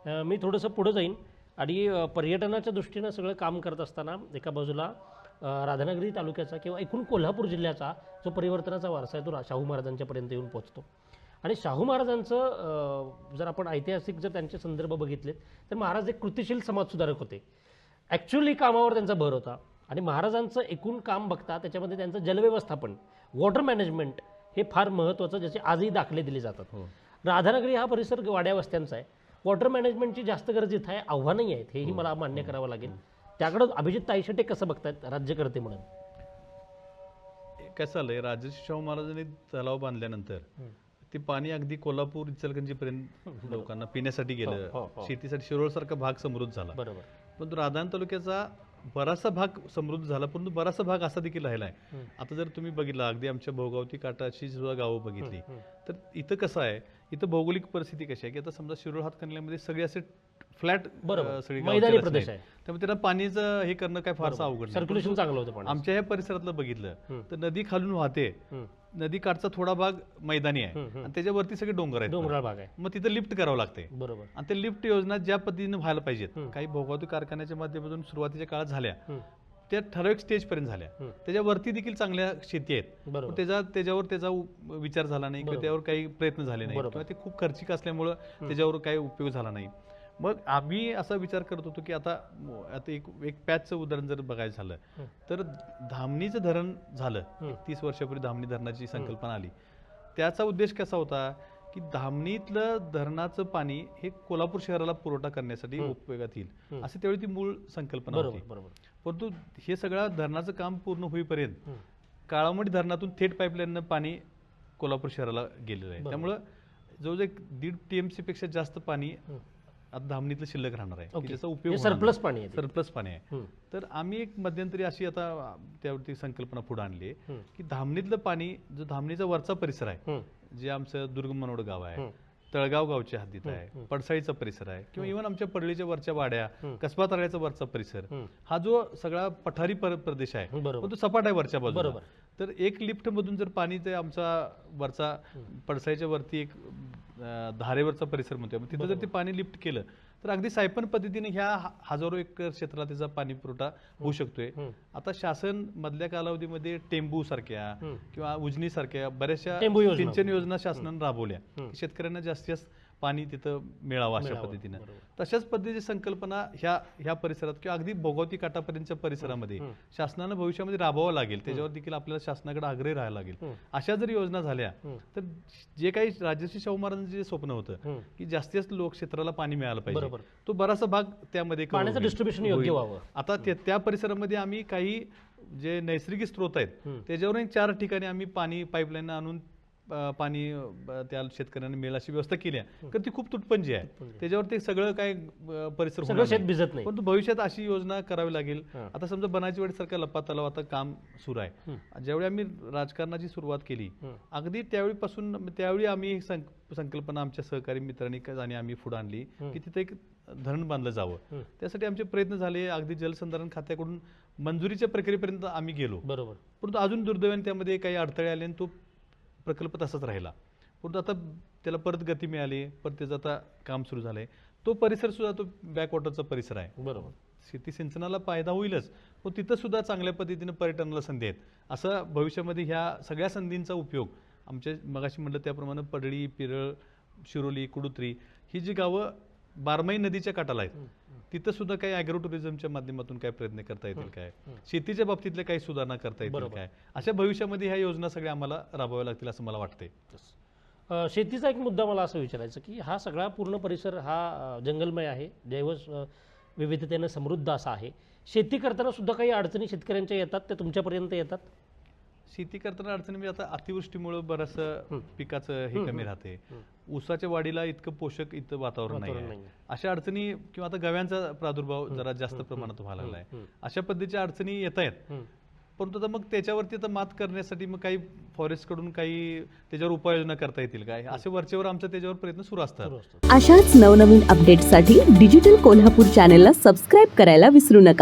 मी थोडंसं पुढं जाईन आणि पर्यटनाच्या दृष्टीनं सगळं काम करत असताना एका बाजूला राधानगरी तालुक्याचा किंवा एकूण कोल्हापूर जिल्ह्याचा जो परिवर्तनाचा वारसा आहे तो शाहू महाराजांच्यापर्यंत येऊन पोहोचतो. आणि शाहू महाराजांचं जर आपण ऐतिहासिक जर त्यांचे संदर्भ बघितलेत तर महाराज एक कृतिशील समाजसुधारक होते. ॲक्च्युअली कामावर त्यांचा भर होता आणि महाराजांचं एकूण काम बघता त्याच्यामध्ये त्यांचं जलव्यवस्थापन, वॉटर मॅनेजमेंट हे फार महत्त्वाचं, ज्याचे आजही दाखले दिले जातात. राधानगरी हा परिसर वाड्या वस्त्यांचा आहे. वॉटर मॅनेजमेंटची जास्त गरज इथं आहे, आव्हानही आहेत, हेही मला मान्य करावं लागेल. त्याकडं अभिजित तायशेटे कसं बघतायत राज्यकर्ते म्हणून? कसं झालंय, राजर्षी शाहू महाराजांनी तलाव बांधल्यानंतर ते पाणी अगदी कोल्हापूर इचलकरंजीपर्यंत लोकांना पिण्यासाठी गेलं. शेतीसाठी शिरोळसारखा भाग समृद्ध झाला. बरोबर. परंतु राधान तालुक्याचा बराचसा भाग समृद्ध झाला, परंतु बराचसा भाग असा देखील राहिला आहे. आता जर तुम्ही बघितलं, अगदी आमच्या भोगावती काठाची सुद्धा गावं बघितली तर इथं कसं आहे, इथं भौगोलिक परिस्थिती कशी आहे की आता समजा शिरोळ हातकणंगल्यामध्ये सगळे असे फ्लॅट सगळी मैदानी प्रदेश आहे, त्यामुळे त्यांना पाणीचं हे करणं काय फारसं अवघड नाही. सर्क्युलेशन चांगलं होतं. आमच्या ह्या परिसरातलं बघितलं तर नदी खालून वाहते, नदी काठचा थोडा भाग मैदानी आहे आणि त्याच्यावरती सगळे डोंगर आहेत, डोंगराळ भाग आहे. मग तिथं लिफ्ट करावं लागते. बरोबर. आणि ते लिफ्ट योजना ज्या पद्धतीने व्हायला पाहिजेत, काही भोगावती कारखान्याच्या माध्यमातून सुरुवातीच्या काळात झाल्या, त्या ठराविक स्टेज पर्यंत झाल्या. त्याच्यावरती देखील चांगल्या शेती आहेत, त्याच्यावर त्याचा विचार झाला नाही किंवा त्यावर काही प्रयत्न झाले नाही किंवा ते खूप खर्चिक असल्यामुळं त्याच्यावर काही उपयोग झाला नाही. मग आम्ही असा विचार करत होतो की आता एक पॅचचं उदाहरण जर बघायचं झालं तर धामणीचं धरण झालं. 30 वर्षापूर्वी धामणी धरणाची संकल्पना आली. त्याचा उद्देश कसा होता की धामणीतलं धरणाचं पाणी हे कोल्हापूर शहराला पुरवठा करण्यासाठी उपयोगात येईल, अशी त्यावेळी ती मूळ संकल्पना होती. परंतु हे सगळं धरणाचं काम पूर्ण होईपर्यंत काळामडी धरणातून थेट पाईपलाईननं पाणी कोल्हापूर शहराला गेलेलं आहे. त्यामुळं जवळजवळ 1.5 TMC पेक्षा जास्त पाणी आता धामणीतलं शिल्लक राहणार आहे, त्याचा उपयोग सरप्लस पाणी आहे. तर आम्ही एक मध्यंतरी अशी आता त्यावरती संकल्पना पुढे आणली की धामणीतलं पाणी, जो धामणीचा वरचा परिसर आहे, जे आमचं दुर्ग मनोड गाव आहे, तळगाव गावच्या हद्दीत आहे, पडसाळीचा परिसर आहे किंवा इव्हन आमच्या पडळीच्या वरच्या वाड्या, कसबा तळ्याचा वरचा परिसर, हा जो सगळा पठारी प्रदेश आहे तो सपाट आहे वरच्या बाजूला. तर एक लिफ्ट मधून जर पाणी ते आमचा वरचा पडसाळीच्या वरती एक धारेवरचा परिसर म्हणतोय, तिथं जर ते पाणी लिफ्ट केलं तर अगदी सायपन पद्धतीने ह्या हजारो एकर क्षेत्राला त्याचा पाणी पुरवठा होऊ शकतोय. आता शासन मधल्या कालावधीमध्ये टेंबू सारख्या किंवा उजनी सारख्या बऱ्याचशा सिंचन योजना शासनाने राबवल्या, शेतकऱ्यांना जास्तीत जास्त पाणी तिथं मिळावं अशा पद्धतीनं. तशाच पद्धतीची संकल्पना ह्या परिसरात किंवा अगदी भोगावती काठापर्यंतच्या परिसरामध्ये शासनानं भविष्यामध्ये राबवावं लागेल. त्याच्यावर देखील आपल्याला शासनाकडे आग्रही राहायला लागेल. अशा जर योजना झाल्या तर जे काही राजर्षी शाहू महाराजांचं जे स्वप्न होतं की जास्तीत जास्त लोक क्षेत्राला पाणी मिळालं पाहिजे, तो बराचसा भाग त्यामध्ये पाण्याचं डिस्ट्रीब्युशन योग्य व्हावं. आता त्या परिसरामध्ये आम्ही काही जे नैसर्गिक स्रोत आहेत त्याच्यावर 4 ठिकाणी आम्ही पाणी पाईपलाईन आणून पाणी त्या शेतकऱ्यांना मिळेल अशी व्यवस्था केली आहे. तर ती खूप तुटपंजी आहे, त्याच्यावर ते सगळं काय परिसर शेत भिजत नाही. परंतु भविष्यात अशी योजना करावी लागेल. आता समजा बनाची वाडी सारखा लपा तलाव आता काम सुरू आहे. ज्यावेळी आम्ही राजकारणाची सुरुवात केली अगदी त्यावेळी आम्ही संकल्पना आमच्या सहकारी मित्रांनी आणि आम्ही पुढे आणली की तिथे एक धरण बांधलं जावं. त्यासाठी आमचे प्रयत्न झाले, अगदी जलसंधारण खात्याकडून मंजुरीच्या प्रक्रियेपर्यंत आम्ही गेलो. परंतु अजून दुर्दैवाने त्यामध्ये काही अडथळे आले आणि तो प्रकल्प तसाच राहिला. परंतु आता त्याला परत गती मिळाली, परत त्याचं आता काम सुरू झालंय. तो परिसर सुद्धा तो बॅकवॉटरचा परिसर आहे. बरोबर. शेती सिंचनाला फायदा होईलच, पण तिथं सुद्धा चांगल्या पद्धतीने पर्यटनाला संधी आहेत. असं भविष्यामध्ये ह्या सगळ्या संधींचा उपयोग आमच्या मगाशी म्हटलं त्याप्रमाणे पडळी, पिरळ, शिरोली, कुडुत्री ही जी गावं बारमाही नदीच्या काठाला आहेत, तिथं सुद्धा काही ॲग्रो टुरिझमच्या माध्यमातून काय प्रयत्न करता येतील, काय शेतीच्या बाबतीतल्या काही सुधारणा करता येतील काय, अशा भविष्यामध्ये ह्या योजना सगळ्या आम्हाला राबवाव्या लागतील असं मला वाटतंय. शेतीचा एक मुद्दा मला असं विचारायचं की हा सगळा पूर्ण परिसर हा जंगलमय आहे, जैव विविधतेनं समृद्ध असा आहे. शेती करताना सुद्धा काही अडचणी शेतकऱ्यांच्या येतात, त्या तुमच्यापर्यंत येतात? शेती करताना अडचणी म्हणजे आता अतिवृष्टीमुळे बरंचसं पिकाचं हे कमी राहते, ऊसाच्या वाढीला इतकं पोषक इथं वातावरण नाही, अशा अडचणी किंवा आता गव्यांचा प्रादुर्भाव जरा जास्त प्रमाणात व्हायला लागलाय, अशा पद्धतीच्या अडचणी येत आहेत. परंतु आता मग त्याच्यावरती आता मात करण्यासाठी मग काही फॉरेस्ट कडून काही त्याच्यावर उपाययोजना करता येतील काय, असे वरचेवर आमचा त्याच्यावर प्रयत्न सुरू असतात. अशाच नवनवीन अपडेटसाठी डिजिटल कोल्हापूर चॅनेलला सबस्क्राईब करायला विसरू नका.